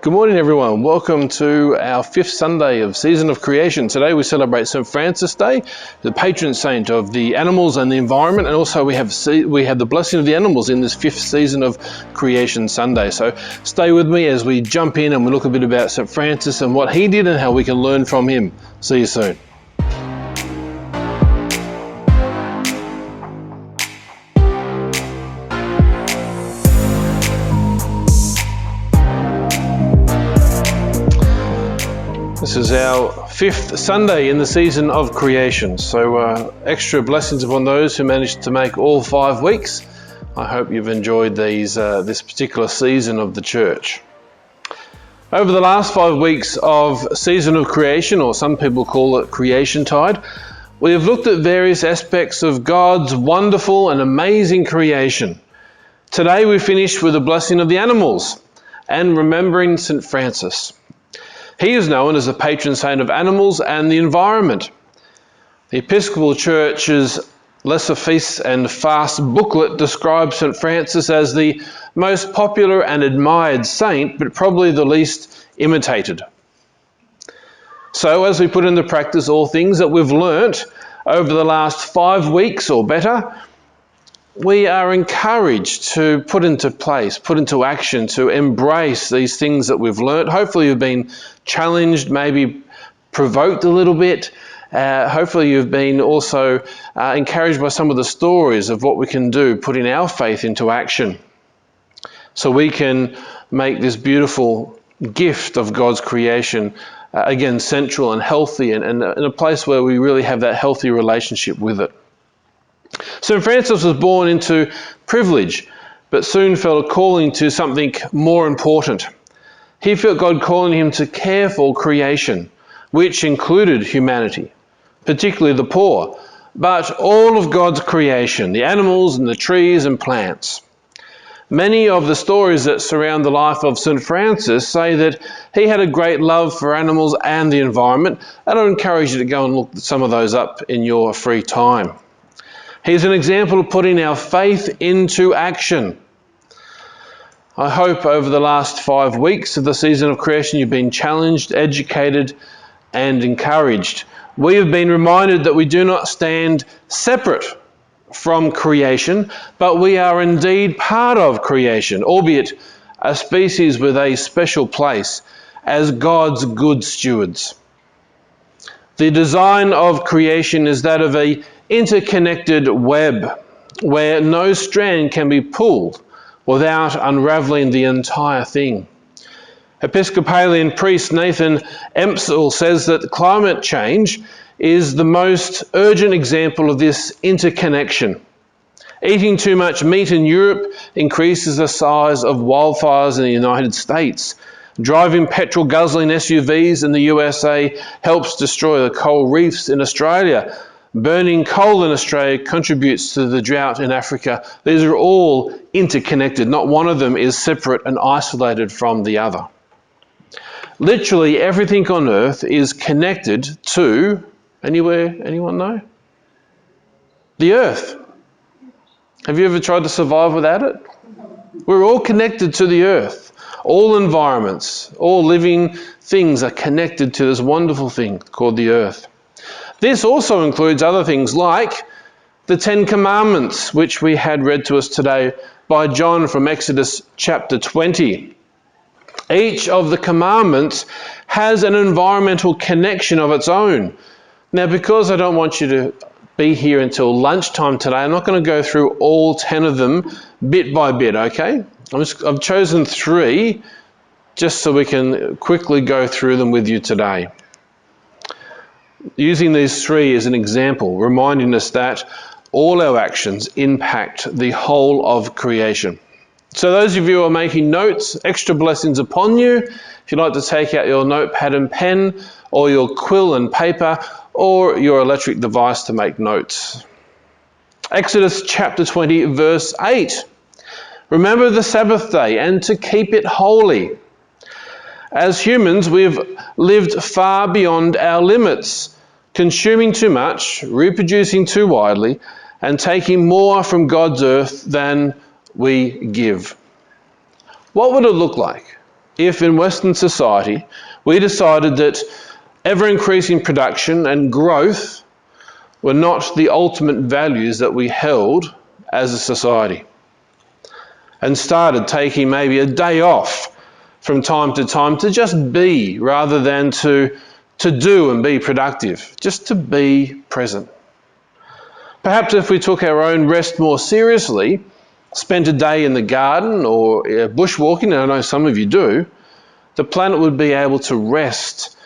Good morning, everyone. Welcome to our fifth Sunday of Season of Creation. Today we celebrate St. Francis Day, the patron saint of the animals and the environment, and also we have the blessing of the animals in this fifth season of Creation Sunday. So stay with me as we jump in and we look a bit about St. Francis and what he did and how we can learn from him. See you soon. This is our fifth Sunday in the season of creation, so extra blessings upon those who managed to make all 5 weeks. I hope you've enjoyed this particular season of the church. Over the last 5 weeks of season of creation, or some people call it creation tide, we have looked at various aspects of God's wonderful and amazing creation. Today we finish with the blessing of the animals and remembering St. Francis. He is known as the patron saint of animals and the environment. The Episcopal Church's Lesser Feasts and Fasts booklet describes St. Francis as the most popular and admired saint, but probably the least imitated. So as we put into practice all things that we've learnt over the last 5 weeks or better, we are encouraged to put into place, put into action, to embrace these things that we've learnt. Hopefully you've been challenged, maybe provoked a little bit. Hopefully you've been also encouraged by some of the stories of what we can do, putting our faith into action, so we can make this beautiful gift of God's creation, again, central and healthy, and a place where we really have that healthy relationship with it. St. Francis was born into privilege, but soon felt a calling to something more important. He felt God calling him to care for creation, which included humanity, particularly the poor, but all of God's creation, the animals and the trees and plants. Many of the stories that surround the life of St. Francis say that he had a great love for animals and the environment, and I encourage you to go and look some of those up in your free time. He's an example of putting our faith into action. I hope over the last 5 weeks of the season of creation you've been challenged, educated, and encouraged. We have been reminded that we do not stand separate from creation, but we are indeed part of creation, albeit a species with a special place as God's good stewards. The design of creation is that of an interconnected web where no strand can be pulled without unraveling the entire thing. Episcopalian priest Nathan Empsall says that climate change is the most urgent example of this interconnection. Eating too much meat in Europe increases the size of wildfires in the United States. Driving petrol-guzzling SUVs in the USA helps destroy the coral reefs in Australia. Burning coal in Australia contributes to the drought in Africa. These are all interconnected. Not one of them is separate and isolated from the other. Literally everything on earth is connected to, anyone know? The earth. Have you ever tried to survive without it? We're all connected to the earth. All environments, all living things are connected to this wonderful thing called the earth. This also includes other things like the 10 Commandments, which we had read to us today by John from Exodus chapter 20. Each of the commandments has an environmental connection of its own. Now, because I don't want you to be here until lunchtime today, I'm not going to go through all 10 of them bit by bit, okay? I've chosen 3 just so we can quickly go through them with you today. Using these 3 as an example, reminding us that all our actions impact the whole of creation. So those of you who are making notes, extra blessings upon you. If you'd like to take out your notepad and pen, or your quill and paper, or your electric device to make notes. Exodus chapter 20, verse 8. Remember the Sabbath day and to keep it holy. As humans, we've lived far beyond our limits, consuming too much, reproducing too widely, and taking more from God's earth than we give. What would it look like if in Western society we decided that ever-increasing production and growth were not the ultimate values that we held as a society, and started taking maybe a day off from time to time to just be, rather than to do and be productive, just to be present. Perhaps if we took our own rest more seriously, spent a day in the garden or bushwalking, and I know some of you do, the planet would be able to rest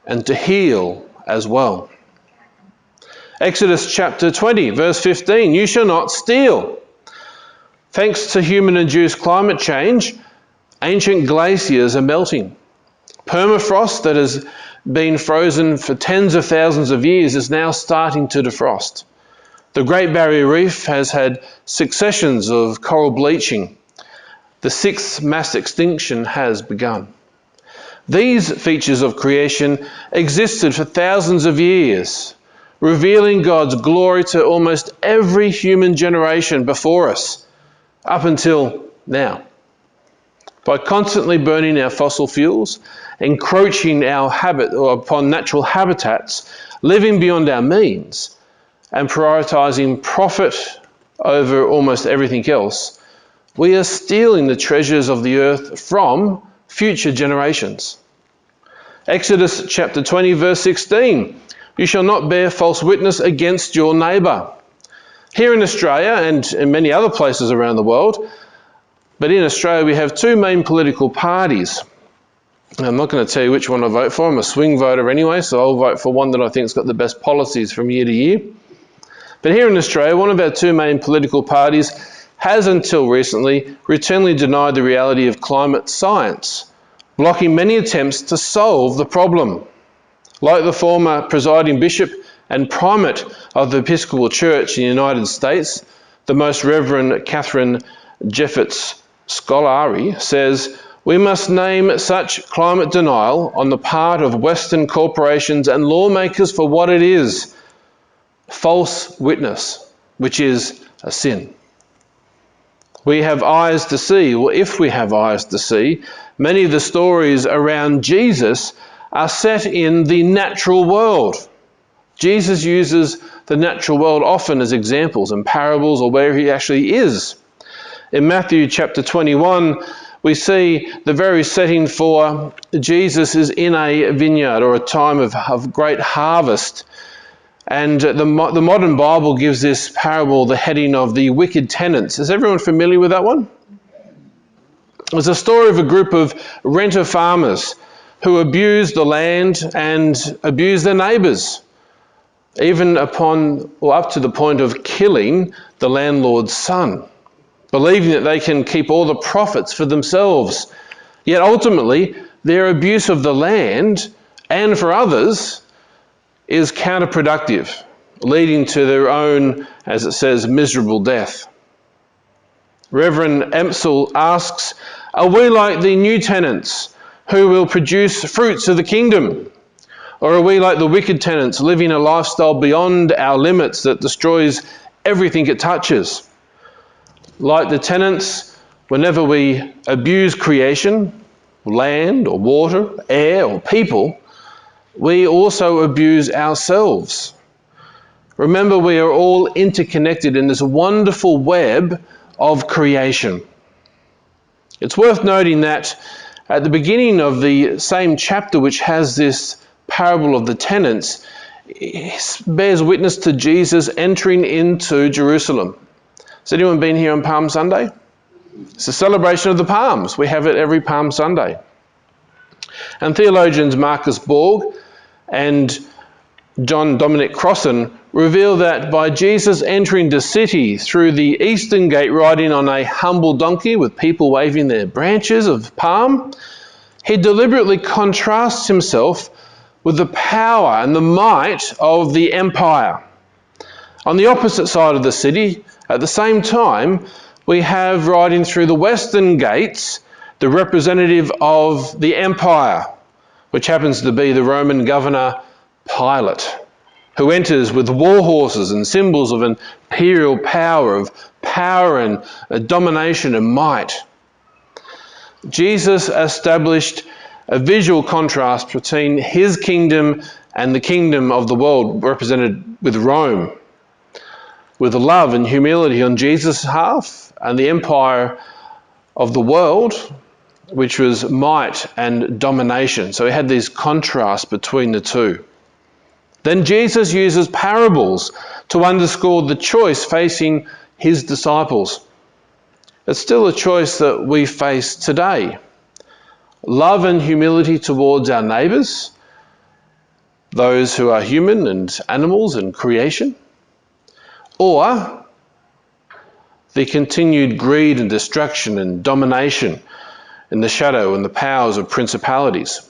and to heal as well. Exodus chapter 20, verse 15, you shall not steal. Thanks to human-induced climate change, ancient glaciers are melting. Permafrost that has been frozen for tens of thousands of years is now starting to defrost. The Great Barrier Reef has had successions of coral bleaching. The sixth mass extinction has begun. These features of creation existed for thousands of years, revealing God's glory to almost every human generation before us, up until now. By constantly burning our fossil fuels, encroaching our upon natural habitats, living beyond our means, and prioritizing profit over almost everything else, we are stealing the treasures of the earth from future generations. Exodus chapter 20, verse 16, you shall not bear false witness against your neighbour. Here in Australia and in many other places around the world, but in Australia we have two main political parties. I'm not going to tell you which one I vote for. I'm a swing voter anyway, so I'll vote for one that I think has got the best policies from year to year. But here in Australia, one of our two main political parties has until recently routinely denied the reality of climate science, blocking many attempts to solve the problem. Like the former presiding bishop and primate of the Episcopal Church in the United States, the Most Reverend Catherine Jefferts Scolari says, we must name such climate denial on the part of Western corporations and lawmakers for what it is, false witness, which is a sin. We have eyes to see, or if we have eyes to see, many of the stories around Jesus are set in the natural world. Jesus uses the natural world often as examples and parables, or where he actually is. In Matthew chapter 21, we see the very setting for Jesus is in a vineyard, or a time of great harvest. And the modern Bible gives this parable the heading of the wicked tenants. Is everyone familiar with that one? It's a story of a group of renter farmers who abuse the land and abuse their neighbours, even up to the point of killing the landlord's son, believing that they can keep all the profits for themselves. Yet ultimately, their abuse of the land and for others is counterproductive, leading to their own, as it says, miserable death. Reverend Empsall asks, are we like the new tenants who will produce fruits of the kingdom? Or are we like the wicked tenants living a lifestyle beyond our limits that destroys everything it touches? Like the tenants, whenever we abuse creation, land or water, air or people, we also abuse ourselves. Remember, we are all interconnected in this wonderful web of creation. It's worth noting that at the beginning of the same chapter, which has this parable of the tenants, it bears witness to Jesus entering into Jerusalem. Has anyone been here on Palm Sunday? It's a celebration of the Palms. We have it every Palm Sunday. And theologians Marcus Borg and John Dominic Crossan reveal that by Jesus entering the city through the eastern gate riding on a humble donkey with people waving their branches of palm, he deliberately contrasts himself with the power and the might of the empire. On the opposite side of the city, at the same time, we have riding through the western gates the representative of the empire, which happens to be the Roman governor Pilate, who enters with war horses and symbols of imperial power and domination and might. Jesus established a visual contrast between his kingdom and the kingdom of the world, represented with Rome, with love and humility on Jesus' half, and the empire of the world, which was might and domination. So he had these contrasts between the two. Then Jesus uses parables to underscore the choice facing his disciples. It's still a choice that we face today. Love and humility towards our neighbours, those who are human and animals and creation, or the continued greed and destruction and domination in the shadow and the powers of principalities.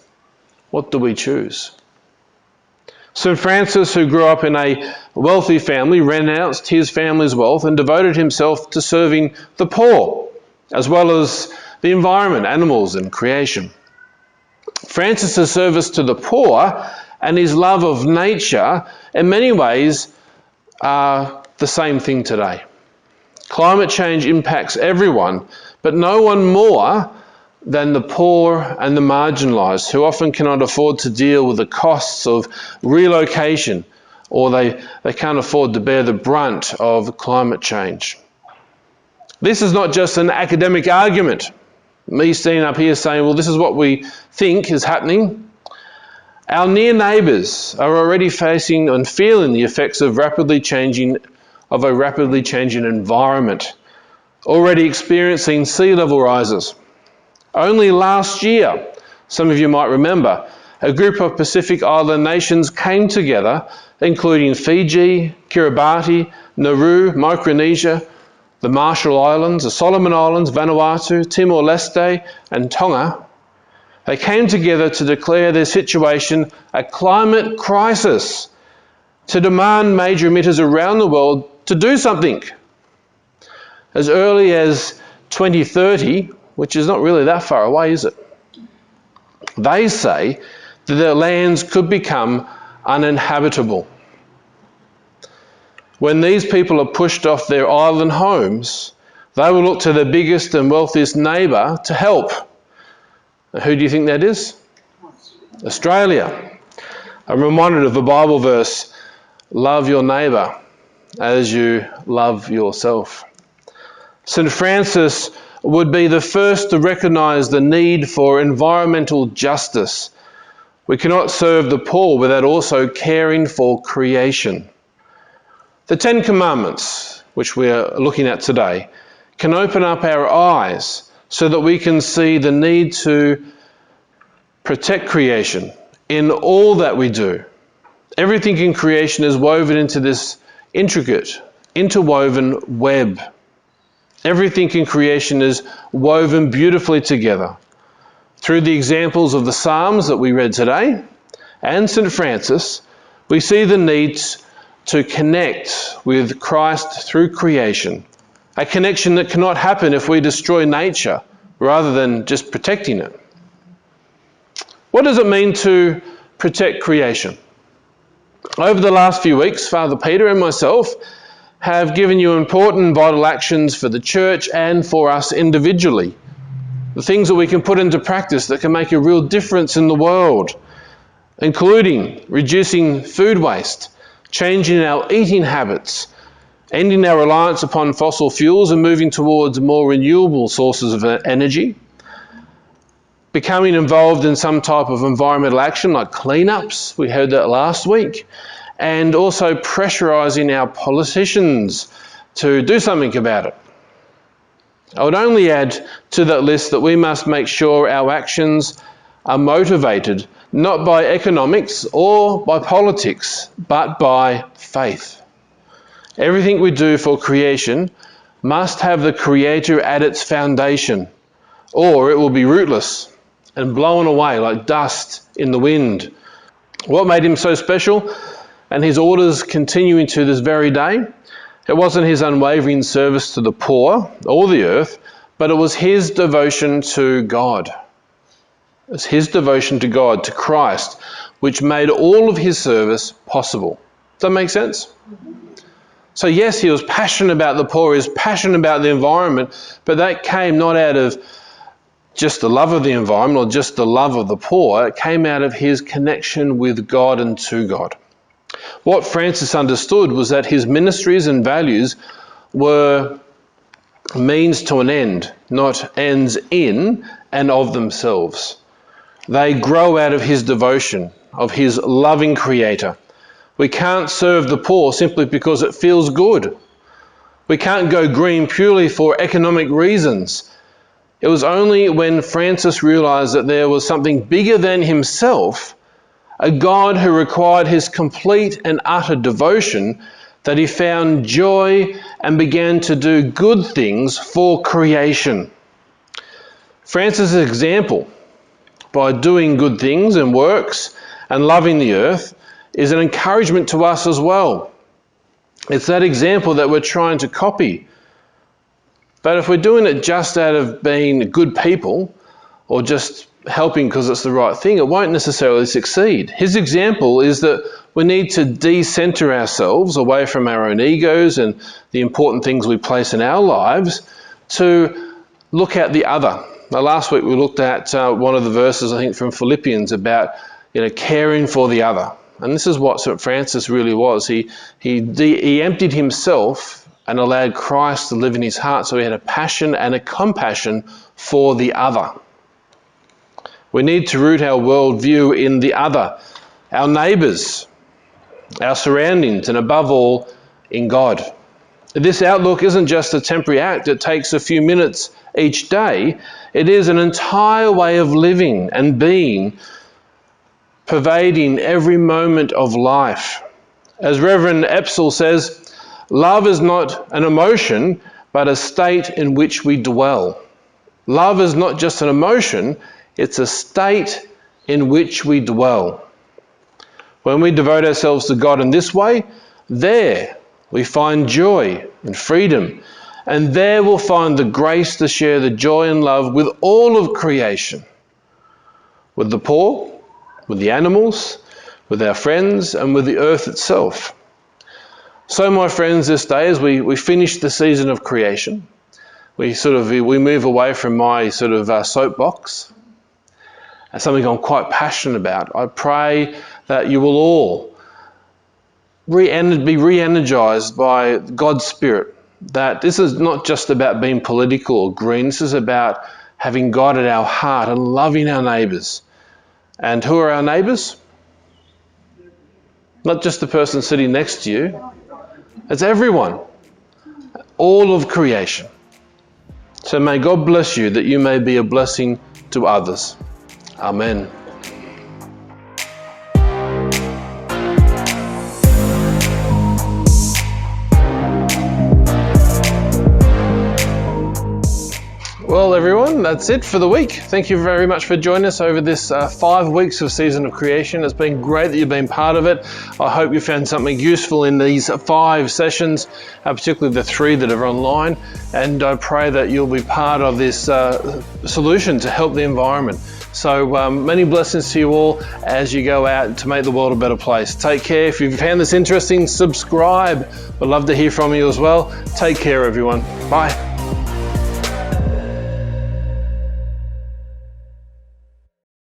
What do we choose? St. Francis, who grew up in a wealthy family, renounced his family's wealth and devoted himself to serving the poor, as well as the environment, animals and creation. Francis's service to the poor and his love of nature in many ways are the same thing today. Climate change impacts everyone, but no one more than the poor and the marginalised, who often cannot afford to deal with the costs of relocation, or they can't afford to bear the brunt of climate change. This is not just an academic argument, me standing up here saying, well, this is what we think is happening. Our near neighbours are already facing and feeling the effects of a rapidly changing environment, already experiencing sea level rises. Only last year, some of you might remember, a group of Pacific Island nations came together, including Fiji, Kiribati, Nauru, Micronesia, the Marshall Islands, the Solomon Islands, Vanuatu, Timor-Leste, and Tonga. They came together to declare their situation a climate crisis, to demand major emitters around the world to do something. As early as 2030, which is not really that far away, is it? They say that their lands could become uninhabitable. When these people are pushed off their island homes, they will look to their biggest and wealthiest neighbour to help. Who do you think that is? Australia. I'm reminded of a Bible verse, love your neighbour as you love yourself. St. Francis would be the first to recognise the need for environmental justice. We cannot serve the poor without also caring for creation. The Ten Commandments, which we are looking at today, can open up our eyes so that we can see the need to protect creation in all that we do. Everything in creation is woven into this intricate, interwoven web. Everything in creation is woven beautifully together. Through the examples of the Psalms that we read today and St. Francis, we see the need to connect with Christ through creation, a connection that cannot happen if we destroy nature rather than just protecting it. What does it mean to protect creation? Over the last few weeks, Father Peter and myself have given you important vital actions for the church and for us individually. The things that we can put into practice that can make a real difference in the world, including reducing food waste, changing our eating habits, ending our reliance upon fossil fuels and moving towards more renewable sources of energy, becoming involved in some type of environmental action like cleanups, we heard that last week, and also pressurising our politicians to do something about it. I would only add to that list that we must make sure our actions are motivated not by economics or by politics, but by faith. Everything we do for creation must have the Creator at its foundation, or it will be rootless and blown away like dust in the wind. What made him so special, and his orders continuing to this very day? It wasn't his unwavering service to the poor or the earth, but it was his devotion to God. It's his devotion to God, to Christ, which made all of his service possible. Does that make sense? So yes, he was passionate about the poor, he was passionate about the environment, but that came not out of just the love of the environment or just the love of the poor. It came out of his connection with God and to God. What Francis understood was that his ministries and values were means to an end, not ends in and of themselves. They grow out of his devotion, of his loving Creator. We can't serve the poor simply because it feels good. We can't go green purely for economic reasons. It was only when Francis realized that there was something bigger than himself, a God who required his complete and utter devotion, that he found joy and began to do good things for creation. Francis' example, by doing good things and works and loving the earth, is an encouragement to us as well. It's that example that we're trying to copy. But if we're doing it just out of being good people or just helping because it's the right thing, it won't necessarily succeed. His example is that we need to de-center ourselves away from our own egos and the important things we place in our lives to look at the other. Now, last week we looked at one of the verses, I think, from Philippians about caring for the other. And this is what St. Francis really was. He emptied himself and allowed Christ to live in his heart, so he had a passion and a compassion for the other. We need to root our worldview in the other, our neighbours, our surroundings, and above all, in God. This outlook isn't just a temporary act. It takes a few minutes each day. It is an entire way of living and being, pervading every moment of life. As Reverend Epsel says, love is not an emotion, but a state in which we dwell. Love is not just an emotion, it's a state in which we dwell. When we devote ourselves to God in this way, there we find joy and freedom, and there we'll find the grace to share the joy and love with all of creation, with the poor, with the animals, with our friends, and with the earth itself. So, my friends, this day, as we finish the season of creation, we move away from my soapbox, and something I'm quite passionate about. I pray that you will all be re-energized by God's Spirit, that this is not just about being political or green. This is about having God at our heart and loving our neighbours. And who are our neighbours? Not just the person sitting next to you. It's everyone. All of creation. So may God bless you that you may be a blessing to others. Amen. Well, everyone, that's it for the week. Thank you very much for joining us over this 5 weeks of Season of Creation. It's been great that you've been part of it. I hope you found something useful in these 5 sessions, particularly the 3 that are online. And I pray that you'll be part of this solution to help the environment. So many blessings to you all as you go out to make the world a better place. Take care. If you've found this interesting, subscribe. We'd love to hear from you as well. Take care, everyone. Bye.